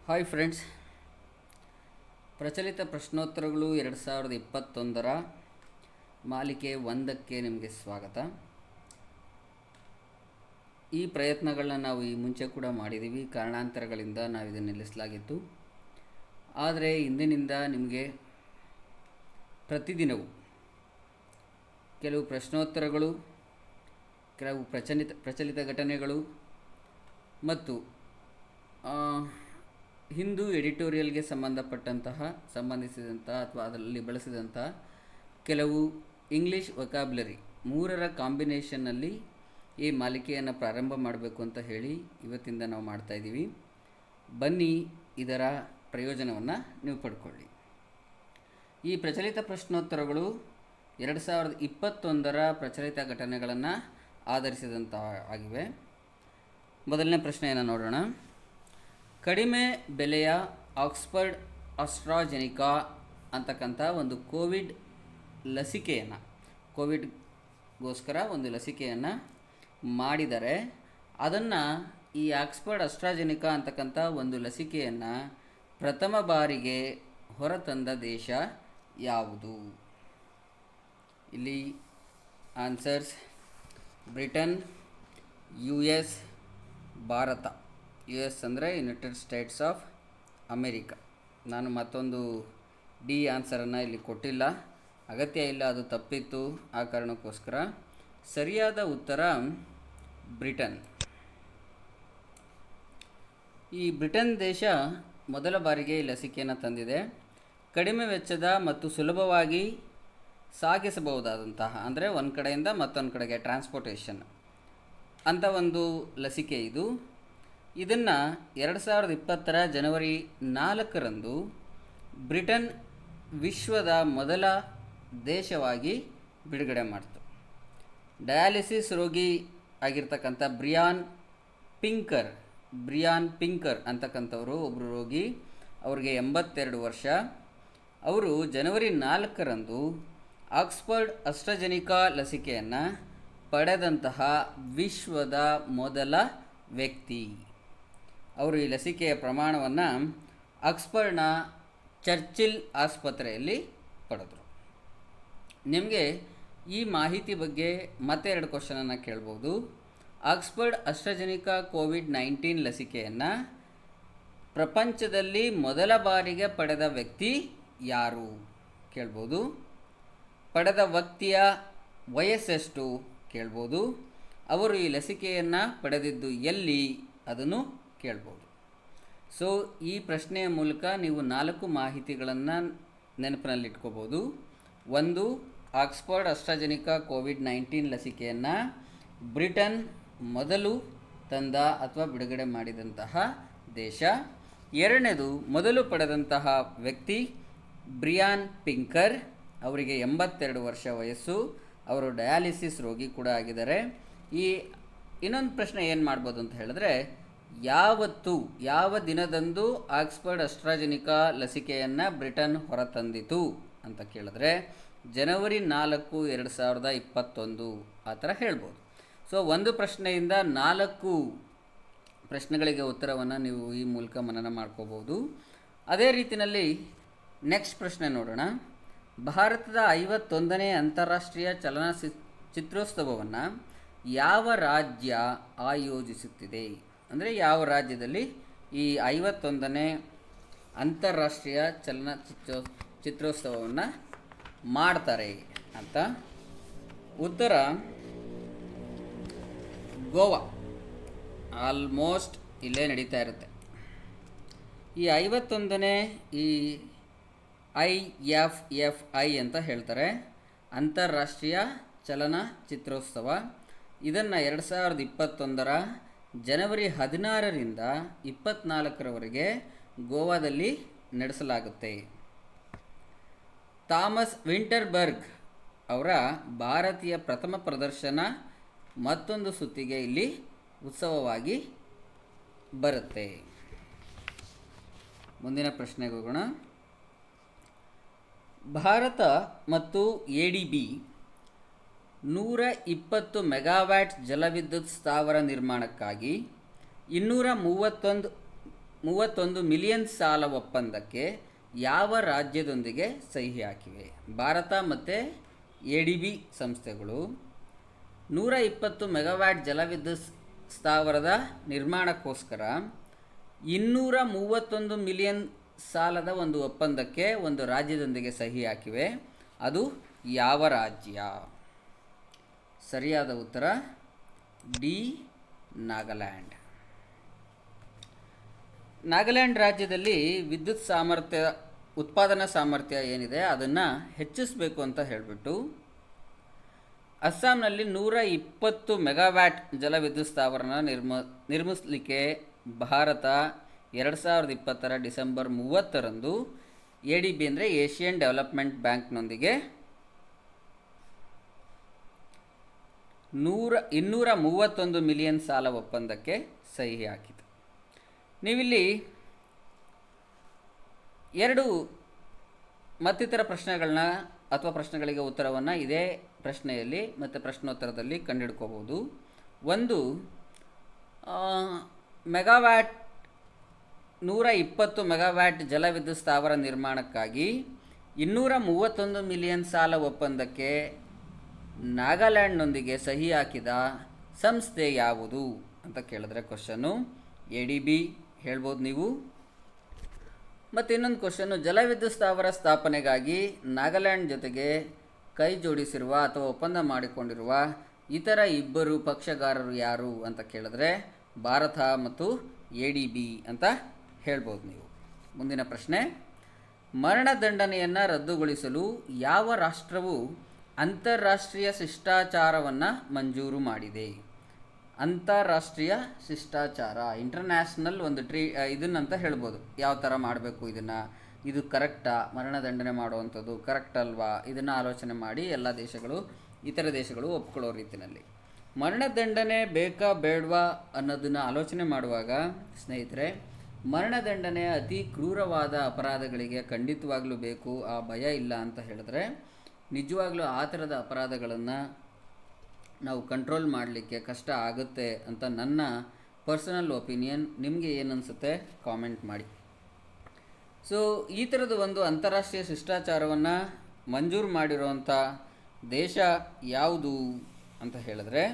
Hi friends, ಪ್ರಚಲಿತ ಪ್ರಶ್ನೋತ್ತರಗಳು 2021 ಮಾಲಿಕೆ 1ಕ್ಕೆ ನಿಮಗೆ ಸ್ವಾಗತ. ಈ ಪ್ರಯತ್ನಗಳನ್ನ ನಾವು ಈ ಮುಂಚೆ ಕೂಡ ಮಾಡಿದ್ದೀವಿ. ಕಾರಣಾಂತರಗಳಿಂದ ನಾವು ಇದನ್ನು ನಿಲ್ಲಿಸಲಾಗಿತ್ತು. ಆದರೆ ಇಂದಿನಿಂದ ನಿಮಗೆ ಪ್ರತಿದಿನವೂ ಕೆಲವು ಪ್ರಶ್ನೋತ್ತರಗಳು, ಕೆಲವು ಪ್ರಚಲಿತ ಘಟನೆಗಳು ಮತ್ತು ಹಿಂದೂ ಎಡಿಟೋರಿಯಲ್ಗೆ ಸಂಬಂಧಿಸಿದಂತಹ ಅಥವಾ ಅದರಲ್ಲಿ ಬಳಸಿದಂತಹ ಕೆಲವು ಇಂಗ್ಲೀಷ್ ವೊಕ್ಯಾಬ್ಯುಲರಿ ಮೂರರ ಕಾಂಬಿನೇಷನ್ನಲ್ಲಿ ಈ ಮಾಲಿಕೆಯನ್ನು ಪ್ರಾರಂಭ ಮಾಡಬೇಕು ಅಂತ ಹೇಳಿ ಇವತ್ತಿಂದ ನಾವು ಮಾಡ್ತಾಯಿದ್ದೀವಿ. ಬನ್ನಿ, ಇದರ ಪ್ರಯೋಜನವನ್ನು ನೀವು ಪಡ್ಕೊಳ್ಳಿ. ಈ ಪ್ರಚಲಿತ ಪ್ರಶ್ನೋತ್ತರಗಳು 2021 ಪ್ರಚಲಿತ ಘಟನೆಗಳನ್ನು ಆಧರಿಸಿದಂತಹ ಆಗಿವೆ. ಮೊದಲನೇ ಪ್ರಶ್ನೆಯನ್ನು ನೋಡೋಣ. ಕಡಿಮೆ ಬೆಲೆಯ ಆಕ್ಸ್ಫರ್ಡ್ ಅಸ್ಟ್ರಾಜೆನಿಕಾ ಅಂತಕ್ಕಂಥ ಒಂದು ಕೋವಿಡ್ಗೋಸ್ಕರ ಒಂದು ಲಸಿಕೆಯನ್ನು ಮಾಡಿದರೆ, ಅದನ್ನು ಈ ಆಕ್ಸ್ಫರ್ಡ್ ಅಸ್ಟ್ರಾಜೆನಿಕಾ ಅಂತಕ್ಕಂಥ ಒಂದು ಲಸಿಕೆಯನ್ನು ಪ್ರಥಮ ಬಾರಿಗೆ ಹೊರತಂದ ದೇಶ ಯಾವುದು? ಇಲ್ಲಿ answers: Britain, US, Bharat. US ಅಂದರೆ ಯುನೈಟೆಡ್ ಸ್ಟೇಟ್ಸ್ ಆಫ್ ಅಮೇರಿಕಾ. ನಾನು ಮತ್ತೊಂದು ಡಿ ಆನ್ಸರನ್ನು ಇಲ್ಲಿ ಕೊಟ್ಟಿಲ್ಲ, ಅಗತ್ಯ ಇಲ್ಲ, ಅದು ತಪ್ಪಿತ್ತು. ಆ ಕಾರಣಕ್ಕೋಸ್ಕರ ಸರಿಯಾದ ಉತ್ತರ ಬ್ರಿಟನ್. ಈ ಬ್ರಿಟನ್ ದೇಶ ಮೊದಲ ಬಾರಿಗೆ ಈ ಲಸಿಕೆಯನ್ನು ತಂದಿದೆ. ಕಡಿಮೆ ವೆಚ್ಚದ ಮತ್ತು ಸುಲಭವಾಗಿ ಸಾಗಿಸಬಹುದಾದಂತಹ, ಅಂದರೆ ಒಂದು ಕಡೆಯಿಂದ ಮತ್ತೊಂದು ಕಡೆಗೆ ಟ್ರಾನ್ಸ್ಪೋರ್ಟೇಷನ್ ಅಂತ ಒಂದು ಲಸಿಕೆ ಇದು. ಇದನ್ನು 2020 ಜನವರಿ 4 ಬ್ರಿಟನ್ ವಿಶ್ವದ ಮೊದಲ ದೇಶವಾಗಿ ಬಿಡುಗಡೆ ಮಾಡಿತು. ಡಯಾಲಿಸಿಸ್ ರೋಗಿ ಆಗಿರ್ತಕ್ಕಂಥ ಬ್ರಿಯಾನ್ ಪಿಂಕರ್ ಅಂತಕ್ಕಂಥವರು ಒಬ್ಬರು ರೋಗಿ. ಅವ್ರಿಗೆ 82 ವರ್ಷ. ಅವರು ಜನವರಿ 4 ಆಕ್ಸ್ಫರ್ಡ್ ಅಸ್ಟ್ರಾಜೆನಿಕಾ ಲಸಿಕೆಯನ್ನು ಪಡೆದಂತಹ ವಿಶ್ವದ ಮೊದಲ ವ್ಯಕ್ತಿ. ಅವರು ಈ ಲಸಿಕೆಯ ಪ್ರಮಾಣವನ್ನು ಆಕ್ಸ್ಫರ್ಡ್ನ ಚರ್ಚಿಲ್ ಆಸ್ಪತ್ರೆಯಲ್ಲಿ ಪಡೆದರು. ನಿಮಗೆ ಈ ಮಾಹಿತಿ ಬಗ್ಗೆ ಮತ್ತೆ 2 ಕ್ವಶನನ್ನು ಕೇಳ್ಬೋದು. ಆಕ್ಸ್ಫರ್ಡ್ ಅಸ್ಟ್ರಾಜೆನಿಕಾ COVID-19 ಲಸಿಕೆಯನ್ನು ಪ್ರಪಂಚದಲ್ಲಿ ಮೊದಲ ಬಾರಿಗೆ ಪಡೆದ ವ್ಯಕ್ತಿ ಯಾರು ಕೇಳ್ಬೋದು. ಪಡೆದ ವ್ಯಕ್ತಿಯ ವಯಸ್ಸೆಷ್ಟು ಕೇಳ್ಬೋದು. ಅವರು ಈ ಲಸಿಕೆಯನ್ನು ಪಡೆದಿದ್ದು ಎಲ್ಲಿ ಅದನ್ನು ಕೇಳ್ಬೋದು. ಸೊ ಈ ಪ್ರಶ್ನೆಯ ಮೂಲಕ ನೀವು 4 ಮಾಹಿತಿಗಳನ್ನು ನೆನಪಿನಲ್ಲಿಟ್ಕೋಬೋದು. 1, ಆಕ್ಸ್ಫರ್ಡ್ ಅಸ್ಟ್ರಾಜೆನಿಕಾ COVID-19 ಲಸಿಕೆಯನ್ನು ಬ್ರಿಟನ್ ಮೊದಲು ತಂದ ಅಥವಾ ಬಿಡುಗಡೆ ಮಾಡಿದಂತಹ ದೇಶ. 2ನೇದು, ಮೊದಲು ಪಡೆದಂತಹ ವ್ಯಕ್ತಿ ಬ್ರಿಯಾನ್ ಪಿಂಕರ್. ಅವರಿಗೆ 82 ವರ್ಷ ವಯಸ್ಸು. ಅವರು ಡಯಾಲಿಸಿಸ್ ರೋಗಿ ಕೂಡ ಆಗಿದ್ದಾರೆ. ಈ ಇನ್ನೊಂದು ಪ್ರಶ್ನೆ ಏನು ಮಾಡ್ಬೋದು ಅಂತ ಹೇಳಿದ್ರೆ, ಯಾವ ದಿನದಂದು ಆಕ್ಸ್ಫರ್ಡ್ ಅಸ್ಟ್ರಾಜೆನಿಕಾ ಲಸಿಕೆಯನ್ನು ಬ್ರಿಟನ್ ಹೊರತಂದಿತು ಅಂತ ಕೇಳಿದ್ರೆ, ಜನವರಿ 4, 2021 ಆ ಥರ ಹೇಳ್ಬೋದು. ಸೊ ಒಂದು ಪ್ರಶ್ನೆಯಿಂದ 4 ಪ್ರಶ್ನೆಗಳಿಗೆ ಉತ್ತರವನ್ನು ನೀವು ಈ ಮೂಲಕ ಮನನ ಮಾಡ್ಕೋಬೋದು. ಅದೇ ರೀತಿಯಲ್ಲಿ ನೆಕ್ಸ್ಟ್ ಪ್ರಶ್ನೆ ನೋಡೋಣ. ಭಾರತದ 51ನೇ ಅಂತಾರಾಷ್ಟ್ರೀಯ ಚಲನಚಿತ್ರೋತ್ಸವವನ್ನು ಯಾವ ರಾಜ್ಯ ಆಯೋಜಿಸುತ್ತಿದೆ? ಅಂದರೆ ಯಾವ ರಾಜ್ಯದಲ್ಲಿ ಈ 51ನೇ ಅಂತಾರಾಷ್ಟ್ರೀಯ ಚಿತ್ರೋತ್ಸವವನ್ನು ಮಾಡ್ತಾರೆ ಅಂತ. ಉತ್ತರ ಗೋವಾ. ಆಲ್ಮೋಸ್ಟ್ ಇಲ್ಲೇ ನಡೀತಾ ಇರುತ್ತೆ. ಈ 51ನೇ ಈ IFFI ಅಂತ ಹೇಳ್ತಾರೆ, ಅಂತಾರಾಷ್ಟ್ರೀಯ ಚಲನಚಿತ್ರೋತ್ಸವ. ಇದನ್ನು 2021 ಜನವರಿ 16 24 ಗೋವಾದಲ್ಲಿ ನಡೆಸಲಾಗುತ್ತೆ. ಥಾಮಸ್ ವಿಂಟರ್ಬರ್ಗ್ ಅವರ ಭಾರತೀಯ ಪ್ರಥಮ ಪ್ರದರ್ಶನ ಮತ್ತೊಂದು ಸುತ್ತಿಗೆ ಇಲ್ಲಿ ಉತ್ಸವವಾಗಿ ಬರುತ್ತೆ. ಮುಂದಿನ ಪ್ರಶ್ನೆಗೆ ಹೋಗೋಣ. ಭಾರತ ಮತ್ತು ADB 120 ಮೆಗಾವ್ಯಾಟ್ ಜಲವಿದ್ಯುತ್ ಸ್ಥಾವರ ನಿರ್ಮಾಣಕ್ಕಾಗಿ 231 31 ಮಿಲಿಯನ್ ಸಾಲ ಒಪ್ಪಂದಕ್ಕೆ ಯಾವ ರಾಜ್ಯದೊಂದಿಗೆ ಸಹಿ ಹಾಕಿವೆ? ಭಾರತ ಮತ್ತು ADB ಸಂಸ್ಥೆಗಳು 120 ಮೆಗಾವ್ಯಾಟ್ ಜಲವಿದ್ಯುತ್ ಸ್ಥಾವರದ ನಿರ್ಮಾಣಕ್ಕೋಸ್ಕರ 231 ಮಿಲಿಯನ್ ಸಾಲದ ಒಂದು ಒಪ್ಪಂದಕ್ಕೆ ಒಂದು ರಾಜ್ಯದೊಂದಿಗೆ ಸಹಿ ಹಾಕಿವೆ. ಅದು ಯಾವ ರಾಜ್ಯ? ಸರಿಯಾದ ಉತ್ತರ ಡಿ, ನಾಗಾಲ್ಯಾಂಡ್. ನಾಗಾಲ್ಯಾಂಡ್ ರಾಜ್ಯದಲ್ಲಿ ವಿದ್ಯುತ್ ಉತ್ಪಾದನಾ ಸಾಮರ್ಥ್ಯ ಏನಿದೆ ಅದನ್ನು ಹೆಚ್ಚಿಸಬೇಕು ಅಂತ ಹೇಳಿಬಿಟ್ಟು ಅಸ್ಸಾಂನಲ್ಲಿ 120 ಮೆಗಾವ್ಯಾಟ್ ಜಲವಿದ್ಯುತ್ ಸ್ಥಾವರನ ನಿರ್ಮಿಸಲಿಕ್ಕೆ ಭಾರತ 2020 ಡಿಸೆಂಬರ್ 30ರಂದು ADB ಅಂದರೆ ಏಷ್ಯನ್ ಡೆವಲಪ್ಮೆಂಟ್ ಬ್ಯಾಂಕ್ನೊಂದಿಗೆ 231 ಮಿಲಿಯನ್ ಸಾಲ ಒಪ್ಪಂದಕ್ಕೆ ಸಹಿ ಹಾಕಿತು. ನೀವಿಲ್ಲಿ ಎರಡು ಮತ್ತಿತರ ಪ್ರಶ್ನೆಗಳನ್ನ ಅಥವಾ ಪ್ರಶ್ನೆಗಳಿಗೆ ಉತ್ತರವನ್ನು ಇದೇ ಪ್ರಶ್ನೆಯಲ್ಲಿ ಮತ್ತು ಪ್ರಶ್ನೋತ್ತರದಲ್ಲಿ ಕಂಡುಹಿಡ್ಕೋಬೋದು. ಒಂದು, ಮೆಗಾವ್ಯಾಟ್ 120 ಮೆಗಾವ್ಯಾಟ್ ಜಲವಿದ್ಯುತ್ ಸ್ಥಾವರ ನಿರ್ಮಾಣಕ್ಕಾಗಿ 231 ಮಿಲಿಯನ್ ಸಾಲ ಒಪ್ಪಂದಕ್ಕೆ ನಾಗಾಲ್ಯಾಂಡ್ನೊಂದಿಗೆ ಸಹಿ ಹಾಕಿದ ಸಂಸ್ಥೆ ಯಾವುದು ಅಂತ ಕೇಳಿದ್ರೆ ಕ್ವಶನ್ನು ADB ಹೇಳ್ಬೋದು ನೀವು. ಮತ್ತು ಇನ್ನೊಂದು ಕ್ವಶನ್ನು, ಜಲವಿದ್ಯುತ್ ಸ್ಥಾವರ ಸ್ಥಾಪನೆಗಾಗಿ ನಾಗಾಲ್ಯಾಂಡ್ ಜೊತೆಗೆ ಕೈ ಜೋಡಿಸಿರುವ ಅಥವಾ ಒಪ್ಪಂದ ಮಾಡಿಕೊಂಡಿರುವ ಇತರ ಇಬ್ಬರು ಪಕ್ಷಗಾರರು ಯಾರು ಅಂತ ಕೇಳಿದ್ರೆ ಭಾರತ ಮತ್ತು ADB ಅಂತ ಹೇಳ್ಬೋದು ನೀವು. ಮುಂದಿನ ಪ್ರಶ್ನೆ, ಮರಣದಂಡನೆಯನ್ನು ರದ್ದುಗೊಳಿಸಲು ಯಾವ ರಾಷ್ಟ್ರವು ಅಂತಾರಾಷ್ಟ್ರೀಯ ಶಿಷ್ಟಾಚಾರವನ್ನು ಮಂಜೂರು ಮಾಡಿದೆ? ಅಂತಾರಾಷ್ಟ್ರೀಯ ಶಿಷ್ಟಾಚಾರ, ಇಂಟರ್ನ್ಯಾಷನಲ್ ಒಂದು ಇದನ್ನಂತ ಹೇಳ್ಬೋದು. ಯಾವ ಥರ ಮಾಡಬೇಕು ಇದನ್ನು, ಇದು ಕರೆಕ್ಟಾ, ಮರಣದಂಡನೆ ಮಾಡುವಂಥದ್ದು ಕರೆಕ್ಟ್ ಅಲ್ವಾ, ಇದನ್ನು ಆಲೋಚನೆ ಮಾಡಿ ಎಲ್ಲ ದೇಶಗಳು, ಇತರ ದೇಶಗಳು ಒಪ್ಕೊಳ್ಳೋ ರೀತಿಯಲ್ಲಿ. ಮರಣದಂಡನೆ ಬೇಕಾ ಬೇಡವಾ ಅನ್ನೋದನ್ನು ಆಲೋಚನೆ ಮಾಡುವಾಗ ಸ್ನೇಹಿತರೆ, ಮರಣದಂಡನೆ ಅತಿ ಕ್ರೂರವಾದ ಅಪರಾಧಗಳಿಗೆ ಖಂಡಿತವಾಗ್ಲೂ ಬೇಕು, ಆ ಭಯ ಇಲ್ಲ ಅಂತ ಹೇಳಿದ್ರೆ ನಿಜವಾಗ್ಲೂ ಆ ಥರದ ಅಪರಾಧಗಳನ್ನು ನಾವು ಕಂಟ್ರೋಲ್ ಮಾಡಲಿಕ್ಕೆ ಕಷ್ಟ ಆಗುತ್ತೆ ಅಂತ ನನ್ನ ಪರ್ಸನಲ್ ಒಪಿನಿಯನ್. ನಿಮಗೆ ಏನನ್ಸುತ್ತೆ ಕಾಮೆಂಟ್ ಮಾಡಿ. ಸೊ ಈ ಥರದ ಒಂದು ಅಂತಾರಾಷ್ಟ್ರೀಯ ಶಿಷ್ಟಾಚಾರವನ್ನು ಮಂಜೂರು ಮಾಡಿರೋವಂಥ ದೇಶ ಯಾವುದು ಅಂತ ಹೇಳಿದ್ರೆ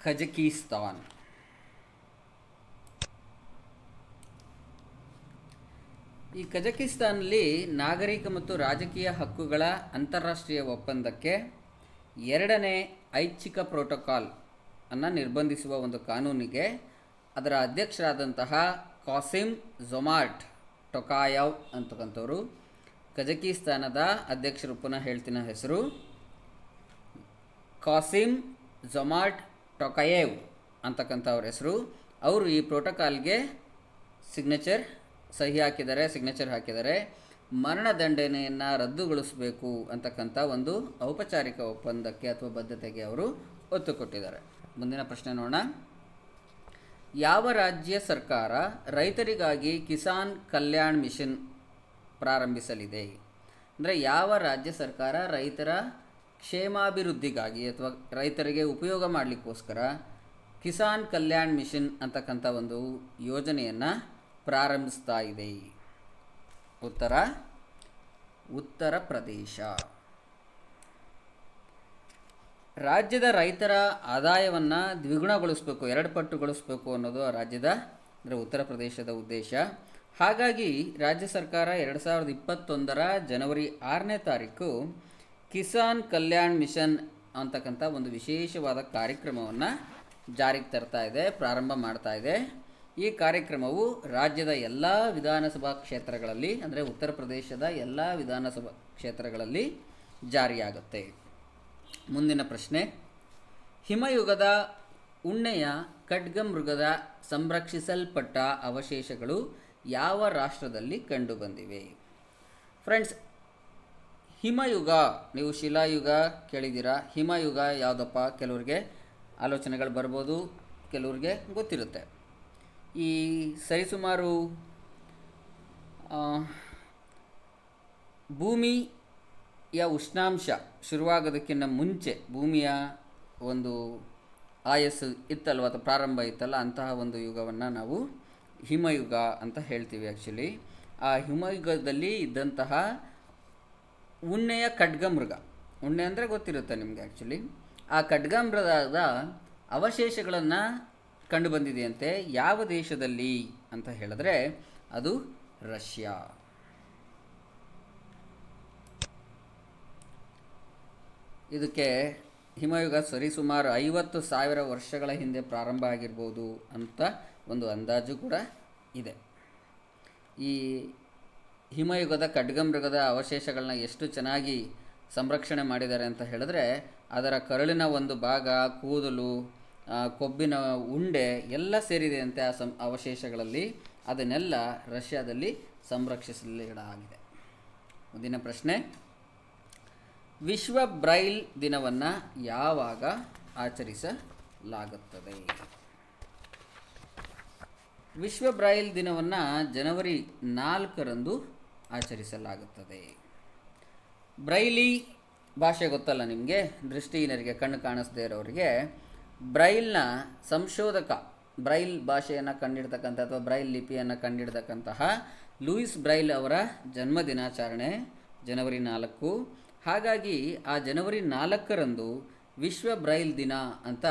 ಕಜಕಿಸ್ತಾನ್. ಈ ಕಜಕಿಸ್ತಾನಲ್ಲಿ ನಾಗರಿಕ ಮತ್ತು ರಾಜಕೀಯ ಹಕ್ಕುಗಳ ಅಂತಾರಾಷ್ಟ್ರೀಯ ಒಪ್ಪಂದಕ್ಕೆ 2ನೇ ಐಚ್ಛಿಕ ಪ್ರೋಟೋಕಾಲ್ ಅನ್ನು ನಿರ್ಬಂಧಿಸುವ ಒಂದು ಕಾನೂನಿಗೆ ಅದರ ಅಧ್ಯಕ್ಷರಾದಂತಹ ಕಾಸಿಮ್ ಝೊಮಾರ್ಟ್ ಟೊಕಾಯವ್ ಅಂತಕ್ಕಂಥವರು, ಕಜಕಿಸ್ತಾನದ ಅಧ್ಯಕ್ಷರು, ಪುನಃ ಹೇಳ್ತಿನ ಹೆಸರು ಕಾಸಿಮ್ ಝೊಮಾರ್ಟ್ ಟೊಕಾಯೇವ್ ಅಂತಕ್ಕಂಥವ್ರ ಹೆಸರು. ಅವರು ಈ ಪ್ರೋಟೋಕಾಲ್ಗೆ ಸಿಗ್ನೇಚರ್ ಹಾಕಿದ್ದಾರೆ. ಮರಣದಂಡನೆಯನ್ನು ರದ್ದುಗೊಳಿಸಬೇಕು ಅಂತಕ್ಕಂಥ ಒಂದು ಔಪಚಾರಿಕ ಒಪ್ಪಂದಕ್ಕೆ ಅಥವಾ ಬದ್ಧತೆಗೆ ಅವರು ಒತ್ತು ಕೊಟ್ಟಿದ್ದಾರೆ. ಮುಂದಿನ ಪ್ರಶ್ನೆ ನೋಡೋಣ. ಯಾವ ರಾಜ್ಯ ಸರ್ಕಾರ ರೈತರಿಗಾಗಿ ಕಿಸಾನ್ ಕಲ್ಯಾಣ್ ಮಿಷನ್ ಪ್ರಾರಂಭಿಸಲಿದೆ? ಅಂದರೆ ಯಾವ ರಾಜ್ಯ ಸರ್ಕಾರ ರೈತರ ಕ್ಷೇಮಾಭಿವೃದ್ಧಿಗಾಗಿ ಅಥವಾ ರೈತರಿಗೆ ಉಪಯೋಗ ಮಾಡಲಿಕ್ಕೋಸ್ಕರ ಕಿಸಾನ್ ಕಲ್ಯಾಣ್ ಮಿಷನ್ ಅಂತಕ್ಕಂಥ ಒಂದು ಯೋಜನೆಯನ್ನು ಪ್ರಾರಂಭಿಸ್ತಾ ಇದೆ? ಉತ್ತರ ಪ್ರದೇಶ. ರಾಜ್ಯದ ರೈತರ ಆದಾಯವನ್ನು ದ್ವಿಗುಣಗೊಳಿಸಬೇಕು, 2 ಪಟ್ಟುಗೊಳಿಸಬೇಕು ಅನ್ನೋದು ಆ ರಾಜ್ಯದ ಅಂದರೆ ಉತ್ತರ ಪ್ರದೇಶದ ಉದ್ದೇಶ. ಹಾಗಾಗಿ ರಾಜ್ಯ ಸರ್ಕಾರ 2021 ಜನವರಿ 6ನೇ ತಾರೀಕು ಕಿಸಾನ್ ಕಲ್ಯಾಣ್ ಮಿಷನ್ ಅಂತಕ್ಕಂಥ ಒಂದು ವಿಶೇಷವಾದ ಕಾರ್ಯಕ್ರಮವನ್ನು ಜಾರಿಗೆ ತರ್ತಾ ಇದೆ, ಪ್ರಾರಂಭ ಮಾಡ್ತಾ ಇದೆ. ಈ ಕಾರ್ಯಕ್ರಮವು ರಾಜ್ಯದ ಎಲ್ಲ ವಿಧಾನಸಭಾ ಕ್ಷೇತ್ರಗಳಲ್ಲಿ, ಅಂದರೆ ಉತ್ತರ ಪ್ರದೇಶದ ಎಲ್ಲ ವಿಧಾನಸಭಾ ಕ್ಷೇತ್ರಗಳಲ್ಲಿ ಜಾರಿಯಾಗುತ್ತೆ. ಮುಂದಿನ ಪ್ರಶ್ನೆ, ಹಿಮಯುಗದ ಉಣ್ಣೆಯ ಖಡ್ಗಮೃಗದ ಸಂರಕ್ಷಿಸಲ್ಪಟ್ಟ ಅವಶೇಷಗಳು ಯಾವ ರಾಷ್ಟ್ರದಲ್ಲಿ ಕಂಡುಬಂದಿವೆ? ಫ್ರೆಂಡ್ಸ್, ಹಿಮಯುಗ, ನೀವು ಶಿಲಾಯುಗ ಕೇಳಿದ್ದೀರಾ, ಹಿಮಯುಗ ಯಾವುದಪ್ಪ? ಕೆಲವ್ರಿಗೆ ಆಲೋಚನೆಗಳು ಬರ್ಬೋದು, ಕೆಲವ್ರಿಗೆ ಗೊತ್ತಿರುತ್ತೆ. ಈ ಸರಿಸುಮಾರು ಭೂಮಿಯ ಉಷ್ಣಾಂಶ ಶುರುವಾಗೋದಕ್ಕಿಂತ ಮುಂಚೆ, ಭೂಮಿಯ ಒಂದು ಆಯಸ್ಸು ಇತ್ತಲ್ವ ಅಥವಾ ಪ್ರಾರಂಭ ಇತ್ತಲ್ಲ, ಅಂತಹ ಒಂದು ಯುಗವನ್ನು ನಾವು ಹಿಮಯುಗ ಅಂತ ಹೇಳ್ತೀವಿ. ಆ್ಯಕ್ಚುಲಿ ಆ ಹಿಮಯುಗದಲ್ಲಿ ಇದ್ದಂತಹ ಉಣ್ಣೆಯ ಖಡ್ಗಮೃಗ, ಉಣ್ಣೆ ಅಂದರೆ ಗೊತ್ತಿರುತ್ತೆ ನಿಮಗೆ. ಆ್ಯಕ್ಚುಲಿ ಆ ಖಡ್ಗಮೃಗದ ಅವಶೇಷಗಳನ್ನು ಕಂಡುಬಂದಿದೆಯಂತೆ. ಯಾವ ದೇಶದಲ್ಲಿ ಅಂತ ಹೇಳಿದ್ರೆ ಅದು ರಷ್ಯಾ. ಇದಕ್ಕೆ ಹಿಮಯುಗ ಸರಿಸುಮಾರು 50,000 ವರ್ಷಗಳ ಹಿಂದೆ ಪ್ರಾರಂಭ ಆಗಿರ್ಬೋದು ಅಂತ ಒಂದು ಅಂದಾಜು ಕೂಡ ಇದೆ. ಈ ಹಿಮಯುಗದ ಖಡ್ಗಮೃಗದ ಅವಶೇಷಗಳನ್ನ ಎಷ್ಟು ಚೆನ್ನಾಗಿ ಸಂರಕ್ಷಣೆ ಮಾಡಿದ್ದಾರೆ ಅಂತ ಹೇಳಿದ್ರೆ, ಅದರ ಕರುಳಿನ ಒಂದು ಭಾಗ, ಕೂದಲು, ಕೊಬ್ಬಿನ ಉಂಡೆ ಎಲ್ಲ ಸೇರಿದೆ ಅಂತೆ ಆ ಅವಶೇಷಗಳಲ್ಲಿ. ಅದನ್ನೆಲ್ಲ ರಷ್ಯಾದಲ್ಲಿ ಸಂರಕ್ಷಿಸಲಾಗಿದೆ. ಮುಂದಿನ ಪ್ರಶ್ನೆ, ವಿಶ್ವ ಬ್ರೈಲ್ ದಿನವನ್ನು ಯಾವಾಗ ಆಚರಿಸಲಾಗುತ್ತದೆ? ವಿಶ್ವ ಬ್ರೈಲ್ ದಿನವನ್ನು ಜನವರಿ 4ರಂದು ಆಚರಿಸಲಾಗುತ್ತದೆ. ಬ್ರೈಲಿ ಭಾಷೆ ಗೊತ್ತಲ್ಲ ನಿಮಗೆ, ದೃಷ್ಟಿಹೀನರಿಗೆ, ಕಣ್ಣು ಕಾಣಿಸದೇ ಇರೋರಿಗೆ. ಬ್ರೈಲ್ನ ಸಂಶೋಧಕ, ಬ್ರೈಲ್ ಭಾಷೆಯನ್ನು ಕಂಡಿಡ್ತಕ್ಕಂಥ ಅಥವಾ ಬ್ರೈಲ್ ಲಿಪಿಯನ್ನು ಕಂಡಿಡ್ತಕ್ಕಂತಹ ಲೂಯಿಸ್ ಬ್ರೈಲ್ ಅವರ ಜನ್ಮ ದಿನಾಚರಣೆ ಜನವರಿ 4. ಹಾಗಾಗಿ ಆ ಜನವರಿ 4ರಂದು ವಿಶ್ವ ಬ್ರೈಲ್ ದಿನ ಅಂತ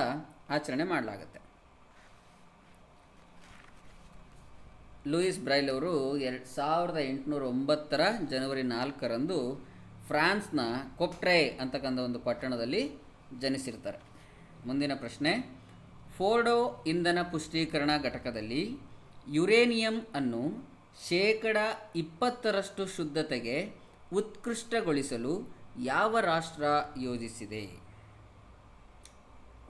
ಆಚರಣೆ ಮಾಡಲಾಗುತ್ತೆ. ಲೂಯಿಸ್ ಬ್ರೈಲ್ ಅವರು 1809 ಜನವರಿ 4ರಂದು ಫ್ರಾನ್ಸ್ನ ಕೊಪ್ಟ್ರೆ ಅಂತಕ್ಕಂಥ ಒಂದು ಪಟ್ಟಣದಲ್ಲಿ ಜನಿಸಿರ್ತಾರೆ. ಮುಂದಿನ ಪ್ರಶ್ನೆ, ಫೋರ್ಡೋ ಇಂಧನ ಪುಷ್ಟೀಕರಣ ಘಟಕದಲ್ಲಿ ಯುರೇನಿಯಂ ಅನ್ನು 20% ಶುದ್ಧತೆಗೆ ಉತ್ಕೃಷ್ಟಗೊಳಿಸಲು ಯಾವ ರಾಷ್ಟ್ರ ಯೋಜಿಸಿದೆ?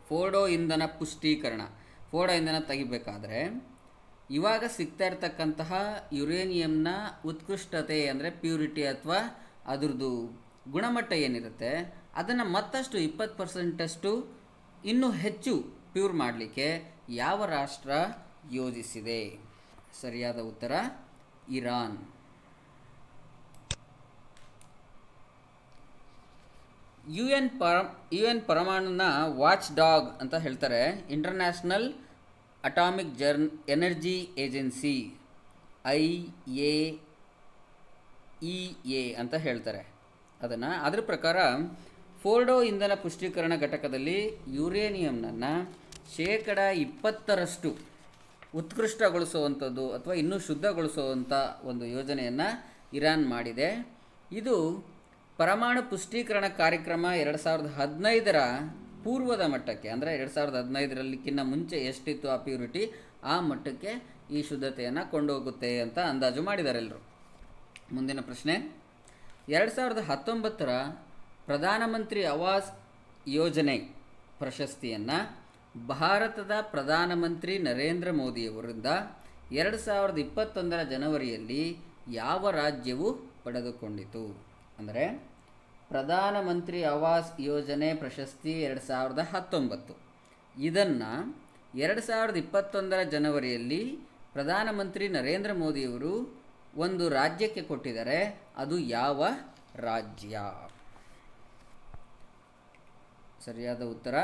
ಫೋರ್ಡೋ ಇಂಧನ ಪುಷ್ಟೀಕರಣ, ಫೋರ್ಡೋ ಇಂಧನ ತೆಗಿಬೇಕಾದ್ರೆ ಇವಾಗ ಸಿಗ್ತಾ ಇರ್ತಕ್ಕಂತಹ ಯುರೇನಿಯಂನ ಉತ್ಕೃಷ್ಟತೆ ಅಂದರೆ ಪ್ಯೂರಿಟಿ ಅಥವಾ ಅದರದ್ದು ಗುಣಮಟ್ಟ ಏನಿರುತ್ತೆ ಅದನ್ನು ಮತ್ತಷ್ಟು 20% ಇನ್ನೂ ಹೆಚ್ಚು ಪ್ಯೂರ್ ಮಾಡಲಿಕ್ಕೆ ಯಾವ ರಾಷ್ಟ್ರ ಯೋಜಿಸಿದೆ? ಸರಿಯಾದ ಉತ್ತರ ಇರಾನ್. UN ಪರಮಾಣುನ ವಾಚ್ ಡಾಗ್ ಅಂತ ಹೇಳ್ತಾರೆ. International atomic energy agency IAEA ಅಂತ ಹೇಳ್ತಾರೆ ಅದನ್ನು. ಅದರ ಪ್ರಕಾರ ಫೋರ್ಡೋ ಇಂಧನ ಪುಷ್ಟೀಕರಣ ಘಟಕದಲ್ಲಿ ಯುರೇನಿಯಂನನ್ನು 20% ಉತ್ಕೃಷ್ಟಗೊಳಿಸುವಂಥದ್ದು ಅಥವಾ ಇನ್ನೂ ಶುದ್ಧಗೊಳಿಸುವಂಥ ಒಂದು ಯೋಜನೆಯನ್ನು ಇರಾನ್ ಮಾಡಿದೆ. ಇದು ಪರಮಾಣು ಪುಷ್ಟೀಕರಣ ಕಾರ್ಯಕ್ರಮ 2015ರ ಪೂರ್ವದ ಮಟ್ಟಕ್ಕೆ, ಅಂದರೆ 2015ರಲ್ಲಿಕ್ಕಿಂತ ಮುಂಚೆ ಎಷ್ಟಿತ್ತು ಆ ಪ್ಯೂರಿಟಿ, ಆ ಮಟ್ಟಕ್ಕೆ ಈ ಶುದ್ಧತೆಯನ್ನು ಕೊಂಡೋಗುತ್ತೆ ಅಂತ ಅಂದಾಜು ಮಾಡಿದ್ದಾರೆ ಎಲ್ಲರೂ. ಮುಂದಿನ ಪ್ರಶ್ನೆ, 2019ರ ಪ್ರಧಾನಮಂತ್ರಿ ಆವಾಸ್ ಯೋಜನೆ ಪ್ರಶಸ್ತಿಯನ್ನು ಭಾರತದ ಪ್ರಧಾನಮಂತ್ರಿ ನರೇಂದ್ರ ಮೋದಿಯವರಿಂದ 2021ರ ಜನವರಿಯಲ್ಲಿ ಯಾವ ರಾಜ್ಯವು ಪಡೆದುಕೊಂಡಿತು? ಅಂದರೆ ಪ್ರಧಾನಮಂತ್ರಿ ಆವಾಸ್ ಯೋಜನೆ ಪ್ರಶಸ್ತಿ 2019, ಇದನ್ನು 2021ರ ಜನವರಿಯಲ್ಲಿ ಪ್ರಧಾನಮಂತ್ರಿ ನರೇಂದ್ರ ಮೋದಿಯವರು ಒಂದು ರಾಜ್ಯಕ್ಕೆ ಕೊಟ್ಟಿದ್ದಾರೆ. ಅದು ಯಾವ ರಾಜ್ಯ? ಸರಿಯಾದ ಉತ್ತರ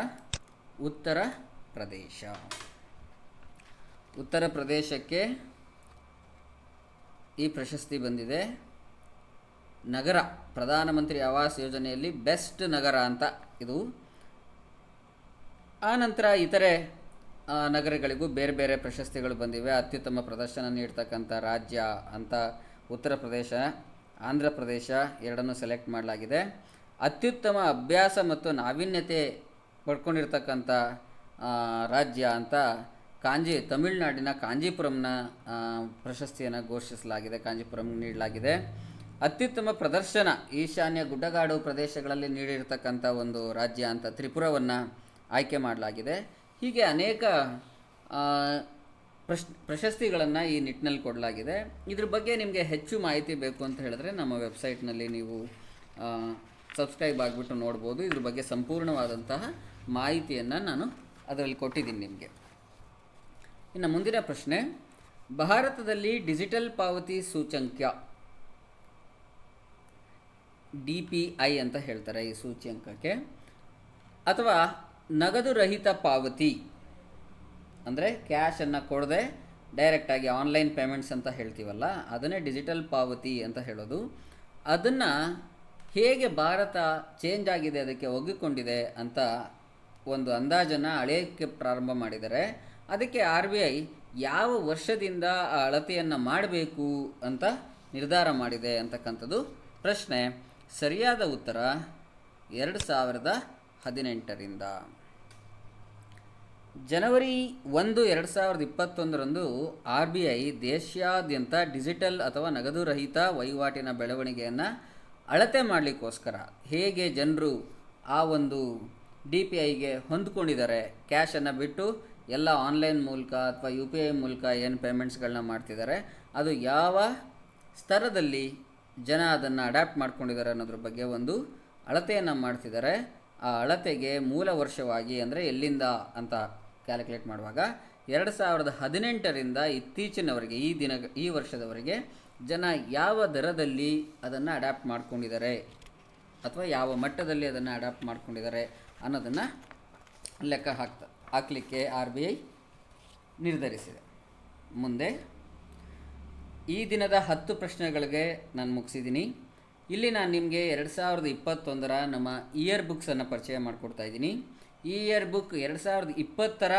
ಉತ್ತರ ಪ್ರದೇಶ. ಉತ್ತರ ಪ್ರದೇಶಕ್ಕೆ ಈ ಪ್ರಶಸ್ತಿ ಬಂದಿದೆ. ನಗರ, ಪ್ರಧಾನಮಂತ್ರಿ ಆವಾಸ್ ಯೋಜನೆಯಲ್ಲಿ ಬೆಸ್ಟ್ ನಗರ ಅಂತ ಇದು. ಆ ನಂತರ ಇತರೆ ನಗರಗಳಿಗೂ ಬೇರೆ ಬೇರೆ ಪ್ರಶಸ್ತಿಗಳು ಬಂದಿವೆ. ಅತ್ಯುತ್ತಮ ಪ್ರದರ್ಶನ ನೀಡ್ತಕ್ಕಂಥ ರಾಜ್ಯ ಅಂತ ಉತ್ತರ ಪ್ರದೇಶ, ಆಂಧ್ರ ಪ್ರದೇಶ ಎರಡನ್ನೂ ಸೆಲೆಕ್ಟ್ ಮಾಡಲಾಗಿದೆ. ಅತ್ಯುತ್ತಮ ಅಭ್ಯಾಸ ಮತ್ತು ನಾವೀನ್ಯತೆ ಪಡ್ಕೊಂಡಿರ್ತಕ್ಕಂಥ ರಾಜ್ಯ ಅಂತ ತಮಿಳುನಾಡಿನ ಕಾಂಜೀಪುರಂನ ಪ್ರಶಸ್ತಿಯನ್ನು ಘೋಷಿಸಲಾಗಿದೆ, ಕಾಂಜೀಪುರಂ ನೀಡಲಾಗಿದೆ. ಅತ್ಯುತ್ತಮ ಪ್ರದರ್ಶನ ಈಶಾನ್ಯ ಗುಡ್ಡಗಾಡು ಪ್ರದೇಶಗಳಲ್ಲಿ ನೀಡಿರ್ತಕ್ಕಂಥ ಒಂದು ರಾಜ್ಯ ಅಂತ ತ್ರಿಪುರವನ್ನು ಆಯ್ಕೆ ಮಾಡಲಾಗಿದೆ. ಹೀಗೆ ಅನೇಕ ಪ್ರಶಸ್ತಿಗಳನ್ನು ಈ ನಿಟ್ಟಿನಲ್ಲಿ ಕೊಡಲಾಗಿದೆ. ಇದ್ರ ಬಗ್ಗೆ ನಿಮಗೆ ಹೆಚ್ಚು ಮಾಹಿತಿ ಬೇಕು ಅಂತ ಹೇಳಿದ್ರೆ ನಮ್ಮ ವೆಬ್ಸೈಟ್ನಲ್ಲಿ ನೀವು ಸಬ್ಸ್ಕ್ರೈಬ್ ಆಗಿಬಿಟ್ಟು ನೋಡ್ಬೋದು. ಇದ್ರ ಬಗ್ಗೆ ಸಂಪೂರ್ಣವಾದಂತಹ ಮಾಹಿತಿಯನ್ನು ನಾನು ಅದರಲ್ಲಿ ಕೊಟ್ಟಿದ್ದೀನಿ ನಿಮಗೆ. ಇನ್ನು ಮುಂದಿನ ಪ್ರಶ್ನೆ, ಭಾರತದಲ್ಲಿ ಡಿಜಿಟಲ್ ಪಾವತಿ ಸೂಚ್ಯಂಕ DPI ಅಂತ ಹೇಳ್ತಾರೆ ಈ ಸೂಚ್ಯಂಕಕ್ಕೆ, ಅಥವಾ ನಗದು ರಹಿತ ಪಾವತಿ ಅಂದರೆ ಕ್ಯಾಶನ್ನು ಕೊಡದೆ ಡೈರೆಕ್ಟಾಗಿ ಆನ್ಲೈನ್ ಪೇಮೆಂಟ್ಸ್ ಅಂತ ಹೇಳ್ತೀವಲ್ಲ, ಅದನ್ನೇ ಡಿಜಿಟಲ್ ಪಾವತಿ ಅಂತ ಹೇಳೋದು. ಅದನ್ನು ಹೇಗೆ ಭಾರತ ಚೇಂಜ್ ಆಗಿದೆ, ಅದಕ್ಕೆ ಒಗ್ಗಿಕೊಂಡಿದೆ ಅಂತ ಒಂದು ಅಂದಾಜನ್ನು ಅಳೆಯೋಕ್ಕೆ ಪ್ರಾರಂಭ ಮಾಡಿದ್ದಾರೆ. ಅದಕ್ಕೆ RBI ಯಾವ ವರ್ಷದಿಂದ ಆ ಅಳತೆಯನ್ನು ಮಾಡಬೇಕು ಅಂತ ನಿರ್ಧಾರ ಮಾಡಿದೆ ಅಂತಕ್ಕಂಥದ್ದು ಪ್ರಶ್ನೆ. ಸರಿಯಾದ ಉತ್ತರ 2018ರಿಂದ. ಜನವರಿ 1, 2021ರಂದು RBI ದೇಶಾದ್ಯಂತ ಡಿಜಿಟಲ್ ಅಥವಾ ನಗದು ರಹಿತ ವಹಿವಾಟಿನ ಬೆಳವಣಿಗೆಯನ್ನು ಅಳತೆ ಮಾಡಲಿಕ್ಕೋಸ್ಕರ ಹೇಗೆ ಜನರು ಆ ಒಂದು DPIಗೆ ಹೊಂದ್ಕೊಂಡಿದ್ದಾರೆ, ಕ್ಯಾಶನ್ನು ಬಿಟ್ಟು ಎಲ್ಲ ಆನ್ಲೈನ್ ಮೂಲಕ ಅಥವಾ UPI ಮೂಲಕ ಏನು ಪೇಮೆಂಟ್ಸ್ಗಳನ್ನ ಮಾಡ್ತಿದ್ದಾರೆ, ಅದು ಯಾವ ಸ್ತರದಲ್ಲಿ ಜನ ಅದನ್ನು ಅಡ್ಯಾಪ್ಟ್ ಮಾಡ್ಕೊಂಡಿದ್ದಾರೆ ಅನ್ನೋದ್ರ ಬಗ್ಗೆ ಒಂದು ಅಳತೆಯನ್ನು ಮಾಡ್ತಿದ್ದಾರೆ. ಆ ಅಳತೆಗೆ ಮೂಲ ವರ್ಷವಾಗಿ ಅಂದರೆ ಎಲ್ಲಿಂದ ಅಂತ ಕ್ಯಾಲ್ಕುಲೇಟ್ ಮಾಡುವಾಗ 2018ರಿಂದ ಇತ್ತೀಚಿನವರೆಗೆ ಈ ವರ್ಷದವರೆಗೆ ಜನ ಯಾವ ದರದಲ್ಲಿ ಅದನ್ನು ಅಡ್ಯಾಪ್ಟ್ ಮಾಡ್ಕೊಂಡಿದ್ದಾರೆ ಅಥವಾ ಯಾವ ಮಟ್ಟದಲ್ಲಿ ಅದನ್ನು ಅಡ್ಯಾಪ್ಟ್ ಮಾಡ್ಕೊಂಡಿದ್ದಾರೆ ಅನ್ನೋದನ್ನು ಲೆಕ್ಕ ಹಾಕಲಿಕ್ಕೆ RBI ನಿರ್ಧರಿಸಿದೆ. ಮುಂದೆ ಈ ದಿನದ 10 ಪ್ರಶ್ನೆಗಳಿಗೆ ನಾನು ಮುಗಿಸಿದ್ದೀನಿ. ಇಲ್ಲಿ ನಾನು ನಿಮಗೆ 2021ರ ನಮ್ಮ ಇಯರ್ ಬುಕ್ಸನ್ನು ಪರಿಚಯ ಮಾಡಿಕೊಡ್ತಾ ಇದ್ದೀನಿ. ಈ ಇಯರ್ ಬುಕ್ 2020ರ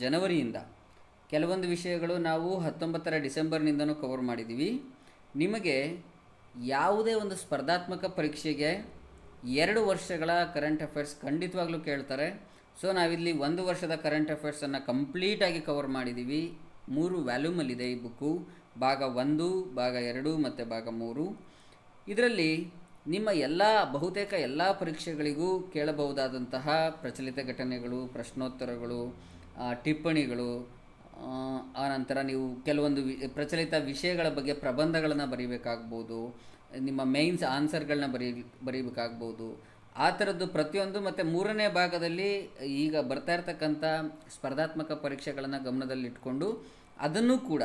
ಜನವರಿಯಿಂದ ಕೆಲವೊಂದು ವಿಷಯಗಳು ನಾವು 19ರ ಡಿಸೆಂಬರ್ನಿಂದನೂ ಕವರ್ ಮಾಡಿದ್ದೀವಿ. ನಿಮಗೆ ಯಾವುದೇ ಒಂದು ಸ್ಪರ್ಧಾತ್ಮಕ ಪರೀಕ್ಷೆಗೆ 2 ವರ್ಷಗಳ ಕರೆಂಟ್ ಅಫೇರ್ಸ್ ಖಂಡಿತವಾಗ್ಲೂ ಕೇಳ್ತಾರೆ. ಸೊ ನಾವಿಲ್ಲಿ 1 ವರ್ಷದ ಕರೆಂಟ್ ಅಫೇರ್ಸನ್ನು ಕಂಪ್ಲೀಟಾಗಿ ಕವರ್ ಮಾಡಿದ್ದೀವಿ. 3 ವ್ಯಾಲ್ಯೂಮಲ್ಲಿದೆ ಈ ಬುಕ್ಕು, ಭಾಗ 1, ಭಾಗ 2 ಮತ್ತು ಭಾಗ 3. ಇದರಲ್ಲಿ ನಿಮ್ಮ ಬಹುತೇಕ ಎಲ್ಲ ಪರೀಕ್ಷೆಗಳಿಗೂ ಕೇಳಬಹುದಾದಂತಹ ಪ್ರಚಲಿತ ಘಟನೆಗಳು, ಪ್ರಶ್ನೋತ್ತರಗಳು, ಟಿಪ್ಪಣಿಗಳು, ಆನಂತರ ನೀವು ಕೆಲವೊಂದು ಪ್ರಚಲಿತ ವಿಷಯಗಳ ಬಗ್ಗೆ ಪ್ರಬಂಧಗಳನ್ನು ಬರೀಬೇಕಾಗ್ಬೋದು, ನಿಮ್ಮ ಮೇನ್ಸ್ ಆನ್ಸರ್ಗಳನ್ನ ಬರೀಬೇಕಾಗ್ಬೋದು. ಆ ಥರದ್ದು ಪ್ರತಿಯೊಂದು. ಮತ್ತು 3ನೇ ಭಾಗದಲ್ಲಿ ಈಗ ಬರ್ತಾ ಇರ್ತಕ್ಕಂಥ ಸ್ಪರ್ಧಾತ್ಮಕ ಪರೀಕ್ಷೆಗಳನ್ನು ಗಮನದಲ್ಲಿಟ್ಕೊಂಡು ಅದನ್ನು ಕೂಡ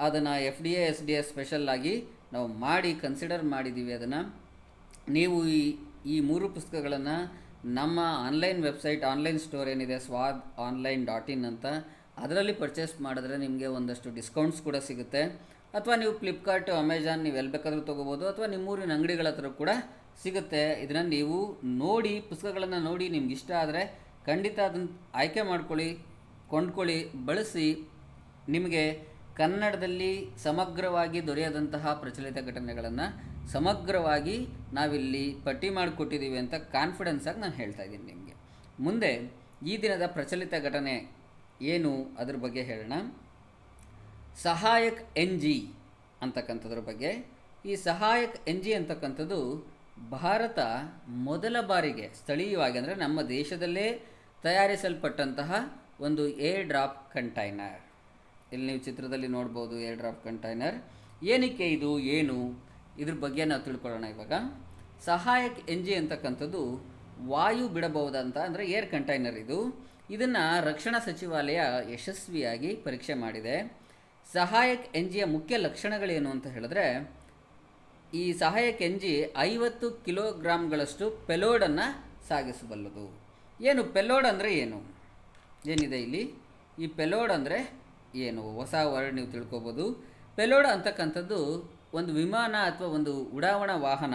ಅದನ್ನು FDA SDS ಸ್ಪೆಷಲ್ ಆಗಿ ನಾವು ಕನ್ಸಿಡರ್ ಮಾಡಿದ್ದೀವಿ. ಅದನ್ನು ನೀವು ಈ 3 ಪುಸ್ತಕಗಳನ್ನು ನಮ್ಮ ಆನ್ಲೈನ್ ವೆಬ್ಸೈಟ್, ಆನ್ಲೈನ್ ಸ್ಟೋರ್ ಏನಿದೆ swadonline.in ಅಂತ, ಅದರಲ್ಲಿ ಪರ್ಚೇಸ್ ಮಾಡಿದ್ರೆ ನಿಮಗೆ ಒಂದಷ್ಟು ಡಿಸ್ಕೌಂಟ್ಸ್ ಕೂಡ ಸಿಗುತ್ತೆ. ಅಥವಾ ನೀವು ಫ್ಲಿಪ್ಕಾರ್ಟು, ಅಮೆಜಾನ್, ನೀವು ಎಲ್ಲಿ ಬೇಕಾದರೂ ತೊಗೋಬೋದು, ಅಥವಾ ನಿಮ್ಮೂರಿನ ಅಂಗಡಿಗಳ ಹತ್ರ ಕೂಡ ಸಿಗುತ್ತೆ. ಇದನ್ನು ನೀವು ನೋಡಿ, ಪುಸ್ತಕಗಳನ್ನು ನೋಡಿ ನಿಮ್ಗೆ ಇಷ್ಟ ಆದರೆ ಖಂಡಿತ ಅದನ್ನು ಆಯ್ಕೆ ಮಾಡ್ಕೊಳ್ಳಿ, ಕೊಂಡ್ಕೊಳ್ಳಿ, ಬಳಸಿ. ನಿಮಗೆ ಕನ್ನಡದಲ್ಲಿ ಸಮಗ್ರವಾಗಿ ದೊರೆಯದಂತಹ ಪ್ರಚಲಿತ ಘಟನೆಗಳನ್ನು ಸಮಗ್ರವಾಗಿ ನಾವಿಲ್ಲಿ ಪಟ್ಟಿ ಮಾಡಿಕೊಟ್ಟಿದ್ದೀವಿ ಅಂತ ಕಾನ್ಫಿಡೆನ್ಸಾಗಿ ನಾನು ಹೇಳ್ತಾ ಇದ್ದೀನಿ ನಿಮಗೆ. ಮುಂದೆ ಈ ದಿನದ ಪ್ರಚಲಿತ ಘಟನೆ ಏನು ಅದ್ರ ಬಗ್ಗೆ ಹೇಳೋಣ. ಸಹಾಯಕ್ NG ಅಂತಕ್ಕಂಥದ್ರ ಬಗ್ಗೆ. ಈ ಸಹಾಯಕ್ NG ಅಂತಕ್ಕಂಥದ್ದು ಭಾರತ ಮೊದಲ ಬಾರಿಗೆ ಸ್ಥಳೀಯವಾಗಿ, ಅಂದರೆ ನಮ್ಮ ದೇಶದಲ್ಲೇ ತಯಾರಿಸಲ್ಪಟ್ಟಂತಹ ಒಂದು ಏರ್ ಡ್ರಾಪ್ ಕಂಟೈನರ್. ಇಲ್ಲಿ ನೀವು ಚಿತ್ರದಲ್ಲಿ ನೋಡ್ಬೋದು ಏರ್ ಡ್ರಾಪ್ ಕಂಟೈನರ್. ಏನಕ್ಕೆ ಇದು, ಏನು, ಇದ್ರ ಬಗ್ಗೆ ನಾವು ತಿಳ್ಕೊಳ್ಳೋಣ ಇವಾಗ. ಸಹಾಯಕ್ NG ಅಂತಕ್ಕಂಥದ್ದು ವಾಯು ಬಿಡಬಹುದಂತ, ಅಂದರೆ ಏರ್ ಕಂಟೈನರ್ ಇದು. ಇದನ್ನು ರಕ್ಷಣಾ ಸಚಿವಾಲಯ ಯಶಸ್ವಿಯಾಗಿ ಪರೀಕ್ಷೆ ಮಾಡಿದೆ. ಸಹಾಯಕ್ NGಯ ಮುಖ್ಯ ಲಕ್ಷಣಗಳೇನು ಅಂತ ಹೇಳಿದ್ರೆ, ಈ ಸಹಾಯಕ್ NG 50 ಕಿಲೋಗ್ರಾಮ್ಗಳಷ್ಟು ಪೆಲೋಡನ್ನು ಸಾಗಿಸಬಲ್ಲದು. ಏನು ಪೆಲೋಡ್ ಅಂದರೆ ಏನಿದೆ ಇಲ್ಲಿ, ಈ ಪೆಲೋಡ್ ಅಂದರೆ ಏನು, ಹೊಸ ವರ್ಡ್ ನೀವು ತಿಳ್ಕೊಬೋದು. ಪೆಲೋಡ್ ಅಂತಕ್ಕಂಥದ್ದು ಒಂದು ವಿಮಾನ ಅಥವಾ ಒಂದು ಉಡಾವಣಾ ವಾಹನ,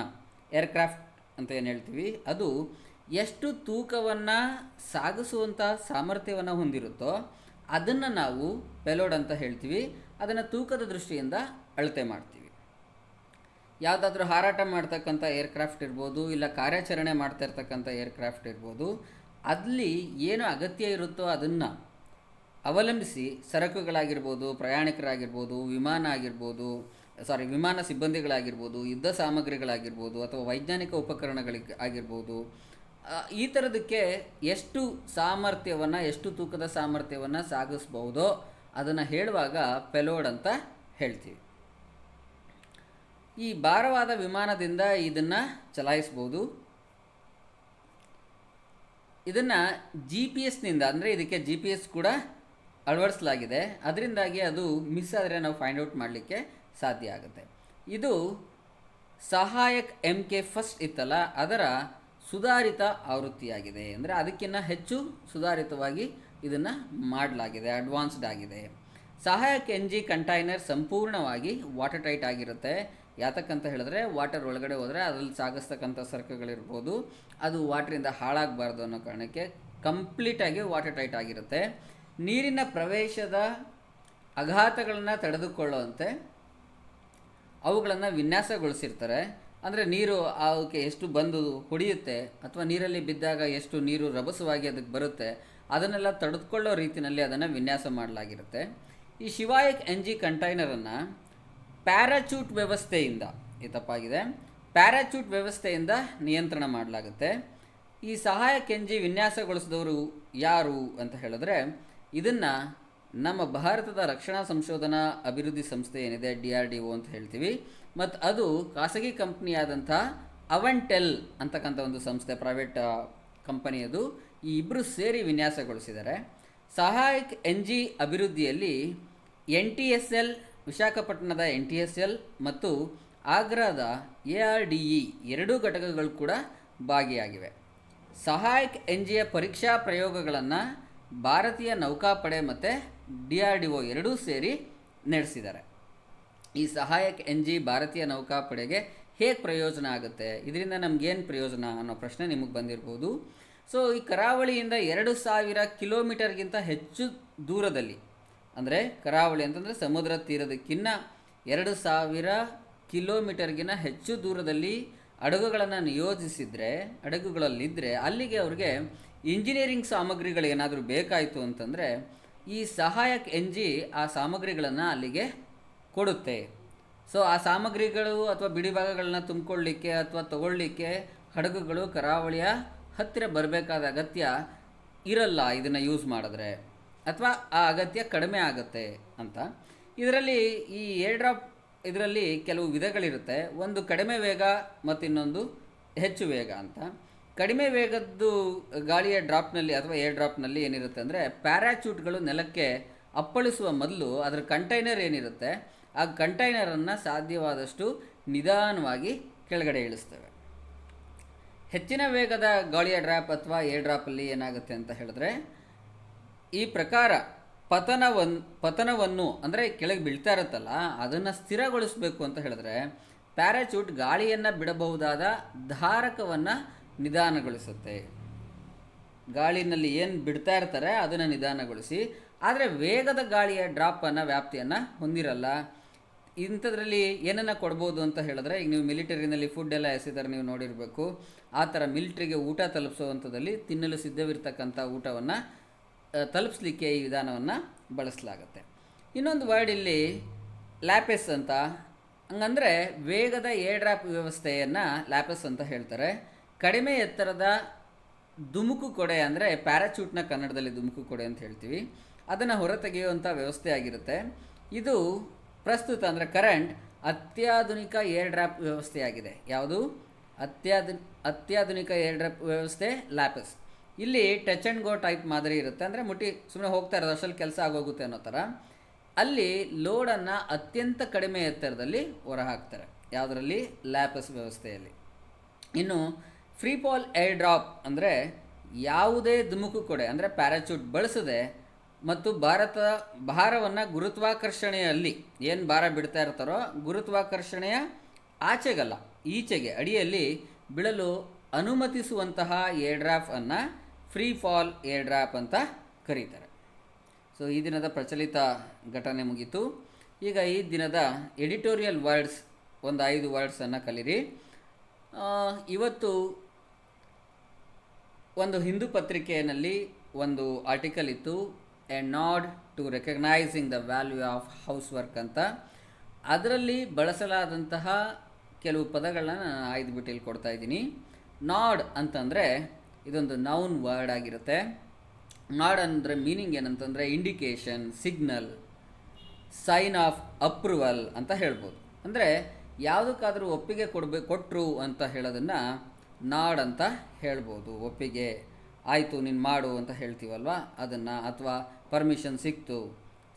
ಏರ್ಕ್ರಾಫ್ಟ್ ಅಂತ ಏನು ಹೇಳ್ತೀವಿ, ಅದು ಎಷ್ಟು ತೂಕವನ್ನು ಸಾಗಿಸುವಂಥ ಸಾಮರ್ಥ್ಯವನ್ನು ಹೊಂದಿರುತ್ತೋ ಅದನ್ನು ನಾವು ಪೆಲೋಡ್ ಅಂತ ಹೇಳ್ತೀವಿ. ಅದನ್ನು ತೂಕದ ದೃಷ್ಟಿಯಿಂದ ಅಳತೆ ಮಾಡ್ತೀವಿ. ಯಾವುದಾದ್ರೂ ಹಾರಾಟ ಮಾಡ್ತಕ್ಕಂಥ ಏರ್ಕ್ರಾಫ್ಟ್ ಇರ್ಬೋದು, ಇಲ್ಲ ಕಾರ್ಯಾಚರಣೆ ಮಾಡ್ತಾ ಇರ್ತಕ್ಕಂಥ ಏರ್ಕ್ರಾಫ್ಟ್ ಇರ್ಬೋದು, ಅಲ್ಲಿ ಏನು ಅಗತ್ಯ ಇರುತ್ತೋ ಅದನ್ನು ಅವಲಂಬಿಸಿ ಸರಕುಗಳಾಗಿರ್ಬೋದು, ಪ್ರಯಾಣಿಕರಾಗಿರ್ಬೋದು, ವಿಮಾನ ಸಿಬ್ಬಂದಿಗಳಾಗಿರ್ಬೋದು, ಯುದ್ಧ ಸಾಮಗ್ರಿಗಳಾಗಿರ್ಬೋದು, ಅಥವಾ ವೈಜ್ಞಾನಿಕ ಉಪಕರಣಗಳಿಗಾಗಿರ್ಬೋದು, ಈ ಥರದಕ್ಕೆ ಎಷ್ಟು ಸಾಮರ್ಥ್ಯವನ್ನು, ಎಷ್ಟು ತೂಕದ ಸಾಮರ್ಥ್ಯವನ್ನು ಸಾಗಿಸ್ಬಹುದೋ ಅದನ್ನು ಹೇಳುವಾಗ ಪೆಲೋಡ್ ಅಂತ ಹೇಳ್ತೀವಿ. ಈ ಭಾರವಾದ ವಿಮಾನದಿಂದ ಇದನ್ನು ಚಲಾಯಿಸ್ಬೋದು. ಇದನ್ನು GPS-ನಿಂದ, ಅಂದರೆ ಇದಕ್ಕೆ GPS ಕೂಡ ಅಳವಡಿಸಲಾಗಿದೆ. ಅದರಿಂದಾಗಿ ಅದು ಮಿಸ್ ಆದರೆ ನಾವು ಫೈಂಡ್ ಔಟ್ ಮಾಡಲಿಕ್ಕೆ ಸಾಧ್ಯ ಆಗುತ್ತೆ. ಇದು ಸಹಾಯಕ್ MK ಫಸ್ಟ್ ಇತ್ತಲ್ಲ, ಅದರ ಸುಧಾರಿತ ಆವೃತ್ತಿಯಾಗಿದೆ. ಅಂದರೆ ಅದಕ್ಕಿಂತ ಹೆಚ್ಚು ಸುಧಾರಿತವಾಗಿ ಇದನ್ನು ಮಾಡಲಾಗಿದೆ, ಅಡ್ವಾನ್ಸ್ಡ್ ಆಗಿದೆ. ಸಹಾಯಕ ಎನ್ ಜಿ ಕಂಟೈನರ್ ಸಂಪೂರ್ಣವಾಗಿ ವಾಟರ್ ಟೈಟ್ ಆಗಿರುತ್ತೆ. ಯಾತಕ್ಕಂತ ಹೇಳಿದ್ರೆ ವಾಟರ್ ಒಳಗಡೆ ಹೋದರೆ ಅದರಲ್ಲಿ ಸಾಗಿಸ್ತಕ್ಕಂಥ ಸರಕುಗಳಿರ್ಬೋದು, ಅದು ವಾಟ್ರಿಂದ ಹಾಳಾಗಬಾರ್ದು ಅನ್ನೋ ಕಾರಣಕ್ಕೆ ಕಂಪ್ಲೀಟಾಗಿ ವಾಟರ್ ಟೈಟ್ ಆಗಿರುತ್ತೆ. ನೀರಿನ ಪ್ರವೇಶದ ಆಘಾತಗಳನ್ನು ತಡೆದುಕೊಳ್ಳುವಂತೆ ಅವುಗಳನ್ನು ವಿನ್ಯಾಸಗೊಳಿಸಿರ್ತಾರೆ. ಅಂದರೆ ನೀರು ಅವಕ್ಕೆ ಎಷ್ಟು ಬಂದು ಹೊಡೆಯುತ್ತೆ ಅಥವಾ ನೀರಲ್ಲಿ ಬಿದ್ದಾಗ ಎಷ್ಟು ನೀರು ರಭಸವಾಗಿ ಅದಕ್ಕೆ ಬರುತ್ತೆ, ಅದನ್ನೆಲ್ಲ ತಡೆದುಕೊಳ್ಳೋ ರೀತಿಯಲ್ಲಿ ಅದನ್ನು ವಿನ್ಯಾಸ ಮಾಡಲಾಗಿರುತ್ತೆ. ಈ ಶಿವಾಯಕ್ ಎನ್ ಜಿ ಕಂಟೈನರನ್ನು ಪ್ಯಾರಾಚೂಟ್ ವ್ಯವಸ್ಥೆಯಿಂದ, ಈ ತಪ್ಪಾಗಿದೆ, ಪ್ಯಾರಾಚೂಟ್ ವ್ಯವಸ್ಥೆಯಿಂದ ನಿಯಂತ್ರಣ ಮಾಡಲಾಗುತ್ತೆ. ಈ ಸಹಾಯಕ ಎನ್ ಜಿ ವಿನ್ಯಾಸಗೊಳಿಸಿದವರು ಯಾರು ಅಂತ ಹೇಳಿದ್ರೆ, ಇದನ್ನು ನಮ್ಮ ಭಾರತದ ರಕ್ಷಣಾ ಸಂಶೋಧನಾ ಅಭಿವೃದ್ಧಿ ಸಂಸ್ಥೆ ಏನಿದೆ, DRDO ಅಂತ ಹೇಳ್ತೀವಿ, ಮತ್ತು ಅದು ಖಾಸಗಿ ಕಂಪ್ನಿಯಾದಂಥ ಅವನ್ಟೆಲ್ ಅಂತಕ್ಕಂಥ ಒಂದು ಸಂಸ್ಥೆ, ಪ್ರೈವೇಟ್ ಕಂಪನಿಯದು. ಈ ಇಬ್ಬರು ಸೇರಿ ವಿನ್ಯಾಸಗೊಳಿಸಿದ್ದಾರೆ. ಸಹಾಯಕ್ ಎನ್ ಜಿ ಅಭಿವೃದ್ಧಿಯಲ್ಲಿ NTSL, ವಿಶಾಖಪಟ್ಟಣದ NTSL ಮತ್ತು ಆಗ್ರಾದ ARDE ಎರಡೂ ಘಟಕಗಳು ಕೂಡ ಭಾಗಿಯಾಗಿವೆ. ಸಹಾಯಕ್ ಎನ್ ಜಿಯ ಪರೀಕ್ಷಾ ಪ್ರಯೋಗಗಳನ್ನು ಭಾರತೀಯ ನೌಕಾಪಡೆ ಮತ್ತು DRDO ಎರಡೂ ಸೇರಿ ನಡೆಸಿದ್ದಾರೆ. ಈ ಸಹಾಯಕ್ ಎನ್ ಜಿ ಭಾರತೀಯ ನೌಕಾಪಡೆಗೆ ಹೇಗೆ ಪ್ರಯೋಜನ ಆಗುತ್ತೆ, ಇದರಿಂದ ನಮಗೇನು ಪ್ರಯೋಜನ ಅನ್ನೋ ಪ್ರಶ್ನೆ ನಿಮಗೆ ಬಂದಿರ್ಬೋದು. ಸೊ ಈ ಕರಾವಳಿಯಿಂದ 2000 ಕಿಲೋಮೀಟರ್ಗಿಂತ ಹೆಚ್ಚು ದೂರದಲ್ಲಿ, ಅಂದರೆ ಕರಾವಳಿ ಅಂತಂದರೆ ಸಮುದ್ರ ತೀರದಕ್ಕಿಂತ 2000 ಕಿಲೋಮೀಟರ್ಗಿಂತ ಹೆಚ್ಚು ದೂರದಲ್ಲಿ ಹಡಗುಗಳನ್ನು ನಿಯೋಜಿಸಿದರೆ, ಹಡಗುಗಳಲ್ಲಿದ್ದರೆ ಅಲ್ಲಿಗೆ ಅವ್ರಿಗೆ ಇಂಜಿನಿಯರಿಂಗ್ ಸಾಮಗ್ರಿಗಳು ಏನಾದರೂ ಬೇಕಾಯಿತು ಅಂತಂದರೆ ಈ ಸಹಾಯಕ್ ಎನ್ ಜಿ ಆ ಸಾಮಗ್ರಿಗಳನ್ನು ಅಲ್ಲಿಗೆ ಕೊಡುತ್ತೆ. ಸೊ ಆ ಸಾಮಗ್ರಿಗಳು ಅಥವಾ ಬಿಡಿಭಾಗಗಳನ್ನ ತುಂಬಿಕೊಳ್ಳಿಕ್ಕೆ ಅಥವಾ ತಗೊಳ್ಳಿಕ್ಕೆ ಹಡಗುಗಳು ಕರಾವಳಿಯ ಹತ್ತಿರ ಬರಬೇಕಾದ ಅಗತ್ಯ ಇರಲ್ಲ ಇದನ್ನು ಯೂಸ್ ಮಾಡಿದ್ರೆ, ಅಥವಾ ಆ ಅಗತ್ಯ ಕಡಿಮೆ ಆಗುತ್ತೆ ಅಂತ. ಇದರಲ್ಲಿ ಈ ಏರ್ ಡ್ರಾಪ್ ಇದರಲ್ಲಿ ಕೆಲವು ವಿಧಗಳಿರುತ್ತೆ. ಒಂದು ಕಡಿಮೆ ವೇಗ ಮತ್ತು ಇನ್ನೊಂದು ಹೆಚ್ಚು ವೇಗ ಅಂತ. ಕಡಿಮೆ ವೇಗದ್ದು ಗಾಳಿಯ ಡ್ರಾಪ್ನಲ್ಲಿ ಅಥವಾ ಏರ್ ಡ್ರಾಪ್ನಲ್ಲಿ ಏನಿರುತ್ತೆ ಅಂದರೆ, ಪ್ಯಾರಾಚೂಟ್ಗಳು ನೆಲಕ್ಕೆ ಅಪ್ಪಳಿಸುವ ಮೊದಲು ಅದರ ಕಂಟೈನರ್ ಏನಿರುತ್ತೆ ಆ ಕಂಟೈನರನ್ನು ಸಾಧ್ಯವಾದಷ್ಟು ನಿಧಾನವಾಗಿ ಕೆಳಗಡೆ ಇಳಿಸ್ತವೆ. ಹೆಚ್ಚಿನ ವೇಗದ ಗಾಳಿಯ ಡ್ರಾಪ್ ಅಥವಾ ಏರ್ ಡ್ರಾಪಲ್ಲಿ ಏನಾಗುತ್ತೆ ಅಂತ ಹೇಳಿದ್ರೆ, ಈ ಪ್ರಕಾರ ಪತನವನ್ನು ಅಂದರೆ ಕೆಳಗೆ ಬೀಳ್ತಾ ಇರುತ್ತಲ್ಲ ಅದನ್ನು ಸ್ಥಿರಗೊಳಿಸಬೇಕು ಅಂತ ಹೇಳಿದ್ರೆ ಪ್ಯಾರಾಚೂಟ್ ಗಾಳಿಯನ್ನು ಬಿಡಬಹುದಾದ ಧಾರಕವನ್ನು ನಿಧಾನಗೊಳಿಸುತ್ತೆ. ಗಾಳಿನಲ್ಲಿ ಏನು ಬಿಡ್ತಾ ಇರ್ತಾರೆ ಅದನ್ನು ನಿಧಾನಗೊಳಿಸಿ, ಆದರೆ ವೇಗದ ಗಾಳಿಯ ಡ್ರಾಪನ್ನು ವ್ಯಾಪ್ತಿಯನ್ನು ಹೊಂದಿರಲ್ಲ. ಇಂಥದ್ರಲ್ಲಿ ಏನನ್ನು ಕೊಡ್ಬೋದು ಅಂತ ಹೇಳಿದ್ರೆ, ಈಗ ನೀವು ಮಿಲಿಟರಿನಲ್ಲಿ ಫುಡ್ ಎಲ್ಲ ಎಸೆದರೆ ನೀವು ನೋಡಿರಬೇಕು, ಆ ಥರ ಮಿಲಿಟ್ರಿಗೆ ಊಟ ತಲುಪಿಸುವಂಥದ್ದಲ್ಲಿ ತಿನ್ನಲು ಸಿದ್ಧವಿರ್ತಕ್ಕಂಥ ಊಟವನ್ನು ತಲುಪಿಸ್ಲಿಕ್ಕೆ ಈ ವಿಧಾನವನ್ನು ಬಳಸಲಾಗುತ್ತೆ. ಇನ್ನೊಂದು ವರ್ಡ್ ಇಲ್ಲಿ ಲ್ಯಾಪೆಸ್ ಅಂತ, ಹಂಗಂದರೆ ವೇಗದ ಏರ್ ಡ್ರಾಪ್ ವ್ಯವಸ್ಥೆಯನ್ನು ಲ್ಯಾಪೆಸ್ ಅಂತ ಹೇಳ್ತಾರೆ. ಕಡಿಮೆ ಎತ್ತರದ ಧುಮುಕು ಕೊಡೆ, ಅಂದರೆ ಪ್ಯಾರಾಚೂಟ್ನ ಕನ್ನಡದಲ್ಲಿ ಧುಮುಕು ಕೊಡೆ ಅಂತ ಹೇಳ್ತೀವಿ, ಅದನ್ನು ಹೊರತೆಗೆಯುವಂಥ ವ್ಯವಸ್ಥೆ ಆಗಿರುತ್ತೆ. ಇದು ಪ್ರಸ್ತುತ ಅಂದರೆ ಕರೆಂಟ್ ಅತ್ಯಾಧುನಿಕ ಏರ್ ಡ್ರಾಪ್ ವ್ಯವಸ್ಥೆಯಾಗಿದೆ. ಯಾವುದು? ಅತ್ಯಾಧುನಿಕ ಏರ್ ಡ್ರಾಪ್ ವ್ಯವಸ್ಥೆ ಲ್ಯಾಪೆಸ್. ಇಲ್ಲಿ ಟಚ್ ಆ್ಯಂಡ್ ಗೋ ಟೈಪ್ ಮಾದರಿ ಇರುತ್ತೆ, ಅಂದರೆ ಮುಟ್ಟಿ ಸುಮ್ಮನೆ ಹೋಗ್ತಾ ಇರೋದು ಅಷ್ಟರಲ್ಲಿ ಕೆಲಸ ಆಗೋಗುತ್ತೆ ಅನ್ನೋ ಥರ. ಅಲ್ಲಿ ಲೋಡನ್ನು ಅತ್ಯಂತ ಕಡಿಮೆ ಎತ್ತರದಲ್ಲಿ ಹೊರಹಾಕ್ತಾರೆ, ಯಾವುದರಲ್ಲಿ? ಲ್ಯಾಪೆಸ್ ವ್ಯವಸ್ಥೆಯಲ್ಲಿ. ಇನ್ನು ಫ್ರೀ ಫಾಲ್ ಏರ್ ಡ್ರಾಪ್ ಅಂದರೆ ಯಾವುದೇ ಧುಮುಕು ಕೊಡೆ ಅಂದರೆ ಪ್ಯಾರಾಚೂಟ್ ಬಳಸದೆ ಮತ್ತು ಭಾರವನ್ನು ಗುರುತ್ವಾಕರ್ಷಣೆಯಲ್ಲಿ ಏನು ಭಾರ ಬಿಡ್ತಾ ಇರ್ತಾರೋ ಗುರುತ್ವಾಕರ್ಷಣೆಯ ಆಚೆಗಲ್ಲ ಈಚೆಗೆ ಅಡಿಯಲ್ಲಿ ಬೀಳಲು ಅನುಮತಿಸುವಂತಹ ಏರ್ ಡ್ರಾಫನ್ನು ಫ್ರೀ ಫಾಲ್ ಏರ್ ಡ್ರಾಪ್ ಅಂತ ಕರೀತಾರೆ. ಸೊ ಈ ದಿನದ ಪ್ರಚಲಿತ ಘಟನೆ ಮುಗೀತು. ಈಗ ಈ ದಿನದ ಎಡಿಟೋರಿಯಲ್ ವರ್ಡ್ಸ್ ಒಂದು 5 ವರ್ಡ್ಸನ್ನು ಕಲೀರಿ. ಇವತ್ತು ಒಂದು ಹಿಂದೂ ಪತ್ರಿಕೆಯಲ್ಲಿ ಒಂದು ಆರ್ಟಿಕಲ್ ಇತ್ತು, a nod to recognising the value of house work ಅಂತ. ಅದರಲ್ಲಿ ಬಳಸಲಾದಂತಹ ಕೆಲವು ಪದಗಳನ್ನ ನಾನು ಆಯ್ದುಬಿಟ್ಟು ಇಲ್ಲಿ ಕೊಡ್ತಾ ಇದ್ದೀನಿ. ನಾಡ್ ಅಂತಂದರೆ ಇದೊಂದು ನೌನ್ ವರ್ಡ್ ಆಗಿರುತ್ತೆ. ನಾಡ್ ಅಂದರೆ ಮೀನಿಂಗ್ ಏನಂತಂದರೆ indication, signal, sign of approval ಅಂತ ಹೇಳ್ಬೋದು. ಅಂದರೆ ಯಾವುದಕ್ಕಾದರೂ ಒಪ್ಪಿಗೆ ಕೊಟ್ಟರು ಅಂತ ಹೇಳೋದನ್ನು ನಾಡ್ ಅಂತ ಹೇಳ್ಬೋದು. ಒಪ್ಪಿಗೆ ಆಯಿತು ನೀನು ಮಾಡು ಅಂತ ಹೇಳ್ತೀವಲ್ವ ಅದನ್ನು, ಅಥವಾ ಪರ್ಮಿಷನ್ ಸಿಕ್ತು.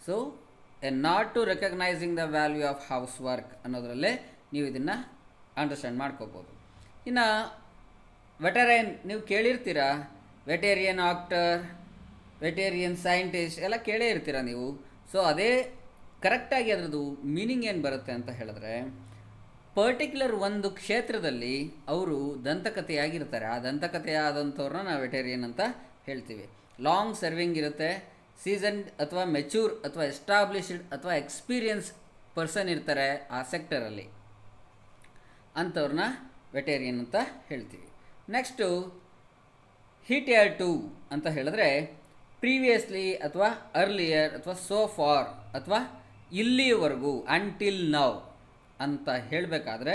So a not to recognising the value of house work ಅನ್ನೋದರಲ್ಲೇ ನೀವು ಇದನ್ನು ಅಂಡರ್ಸ್ಟ್ಯಾಂಡ್ ಮಾಡ್ಕೋಬೋದು. ಇನ್ನು ವೆಟರೈನ್ ನೀವು ಕೇಳಿರ್ತೀರಾ, ವೆಟೇರಿಯನ್ ಆಕ್ಟರ್, ವೆಟೇರಿಯನ್ ಸೈಂಟಿಸ್ಟ್ ಎಲ್ಲ ಕೇಳೇ ಇರ್ತೀರ ನೀವು. ಸೊ ಅದೇ ಕರೆಕ್ಟಾಗಿ ಅದರದ್ದು ಮೀನಿಂಗ್ ಏನು ಬರುತ್ತೆ ಅಂತ ಹೇಳಿದ್ರೆ, ಪರ್ಟಿಕ್ಯುಲರ್ ಒಂದು ಕ್ಷೇತ್ರದಲ್ಲಿ ಅವರು ದಂತಕಥೆಯಾಗಿರ್ತಾರೆ. ಆ ದಂತಕಥೆಯಾದಂಥವ್ರನ್ನ ನಾವು ವೆಟೇರಿಯನ್ ಅಂತ ಹೇಳ್ತೀವಿ. ಲಾಂಗ್ ಸರ್ವಿಂಗ್ ಇರುತ್ತೆ, ಸೀಸನ್ಡ್ ಅಥವಾ ಮೆಚೂರ್ ಅಥವಾ ಎಸ್ಟಾಬ್ಲಿಷ್ಡ್ ಅಥವಾ ಎಕ್ಸ್ಪೀರಿಯನ್ಸ್ ಪರ್ಸನ್ ಇರ್ತಾರೆ ಆ ಸೆಕ್ಟರಲ್ಲಿ, ಅಂಥವ್ರನ್ನ ವೆಟೇರಿಯನ್ ಅಂತ ಹೇಳ್ತೀವಿ. ನೆಕ್ಸ್ಟು ಹಿಟಿಯರ್ ಟು ಅಂತ ಹೇಳಿದ್ರೆ ಪ್ರೀವಿಯಸ್ಲಿ ಅಥವಾ ಅರ್ಲಿಯರ್ ಅಥವಾ ಸೋ ಫಾರ್ ಅಥವಾ ಇಲ್ಲಿಯವರೆಗೂ, ಅಂಟಿಲ್ ನೌ ಅಂತ ಹೇಳಬೇಕಾದ್ರೆ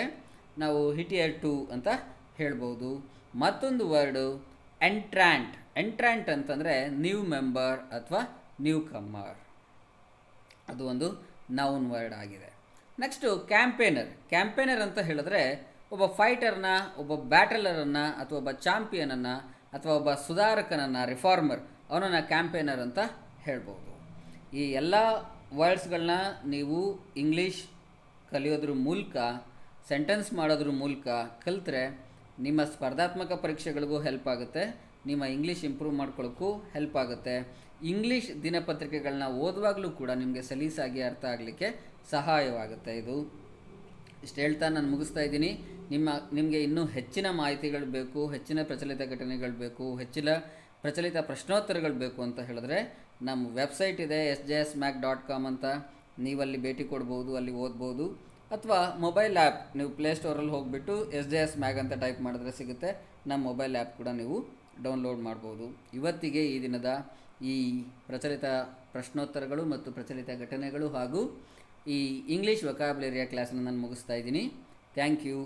ನಾವು ಹಿಟಿಯರ್ ಟು ಅಂತ ಹೇಳ್ಬೋದು. ಮತ್ತೊಂದು ವರ್ಡು ಎಂಟ್ರ್ಯಾಂಟ್. ಎಂಟ್ರ್ಯಾಂಟ್ ಅಂತಂದರೆ ನ್ಯೂ ಮೆಂಬರ್ ಅಥವಾ ನ್ಯೂ ಕಮ್ಮರ್, ಅದು ಒಂದು ನೌನ್ ವರ್ಡ್ ಆಗಿದೆ. Next campaigner. ಕ್ಯಾಂಪೇನರ್ ಅಂತ ಹೇಳಿದ್ರೆ ಒಬ್ಬ ಫೈಟರ್ನ, ಒಬ್ಬ ಬ್ಯಾಟಲರನ್ನು ಅಥವಾ ಒಬ್ಬ ಚಾಂಪಿಯನನ್ನು ಅಥವಾ ಒಬ್ಬ ಸುಧಾರಕನನ್ನು, ರಿಫಾರ್ಮರ್, ಅವನನ್ನು ಕ್ಯಾಂಪೇನರ್ ಅಂತ ಹೇಳ್ಬೋದು. ಈ ಎಲ್ಲ ವರ್ಡ್ಸ್ಗಳನ್ನ ನೀವು ಇಂಗ್ಲೀಷ್ ಕಲಿಯೋದ್ರ ಮೂಲಕ, ಸೆಂಟೆನ್ಸ್ ಮಾಡೋದ್ರ ಮೂಲಕ ಕಲಿತ್ರೆ ನಿಮ್ಮ ಸ್ಪರ್ಧಾತ್ಮಕ ಪರೀಕ್ಷೆಗಳಿಗೂ ಹೆಲ್ಪ್ ಆಗುತ್ತೆ, ನಿಮ್ಮ ಇಂಗ್ಲೀಷ್ ಇಂಪ್ರೂವ್ ಮಾಡ್ಕೊಳ್ಳೋಕ್ಕೂ ಹೆಲ್ಪ್ ಆಗುತ್ತೆ. ಇಂಗ್ಲೀಷ್ ದಿನಪತ್ರಿಕೆಗಳನ್ನ ಓದುವಾಗಲೂ ಕೂಡ ನಿಮಗೆ ಸಲೀಸಾಗಿ ಅರ್ಥ ಆಗಲಿಕ್ಕೆ ಸಹಾಯವಾಗುತ್ತೆ. ಇದು ಇಷ್ಟು ಹೇಳ್ತಾ ನಾನು ಮುಗಿಸ್ತಾ ಇದ್ದೀನಿ. ನಿಮಗೆ ಇನ್ನೂ ಹೆಚ್ಚಿನ ಮಾಹಿತಿಗಳು ಬೇಕು, ಹೆಚ್ಚಿನ ಪ್ರಚಲಿತ ಘಟನೆಗಳು ಬೇಕು, ಹೆಚ್ಚಿನ ಪ್ರಚಲಿತ ಪ್ರಶ್ನೋತ್ತರಗಳು ಬೇಕು ಅಂತ ಹೇಳಿದ್ರೆ ನಮ್ಮ ವೆಬ್ಸೈಟ್ ಇದೆ sjsmac.com ಅಂತ, ನೀವಲ್ಲಿ ಭೇಟಿ ಕೊಡ್ಬೋದು, ಅಲ್ಲಿ ಓದ್ಬೋದು. ಅಥವಾ ಮೊಬೈಲ್ ಆ್ಯಪ್, ನೀವು ಪ್ಲೇಸ್ಟೋರಲ್ಲಿ ಹೋಗಿಬಿಟ್ಟು SJS Mag ಅಂತ ಟೈಪ್ ಮಾಡಿದ್ರೆ ಸಿಗುತ್ತೆ. ನಮ್ಮ ಮೊಬೈಲ್ ಆ್ಯಪ್ ಕೂಡ ನೀವು ಡೌನ್ಲೋಡ್ ಮಾಡ್ಬೋದು. ಇವತ್ತಿಗೆ ಈ ದಿನದ ಈ ಪ್ರಚಲಿತ ಪ್ರಶ್ನೋತ್ತರಗಳು ಮತ್ತು ಪ್ರಚಲಿತ ಘಟನೆಗಳು ಹಾಗೂ ಈ ಇಂಗ್ಲೀಷ್ ವೊಕ್ಯಾಬ್ಯುಲರಿಯ ಕ್ಲಾಸನ್ನು ನಾನು ಮುಗಿಸ್ತಾ ಇದ್ದೀನಿ. Thank you.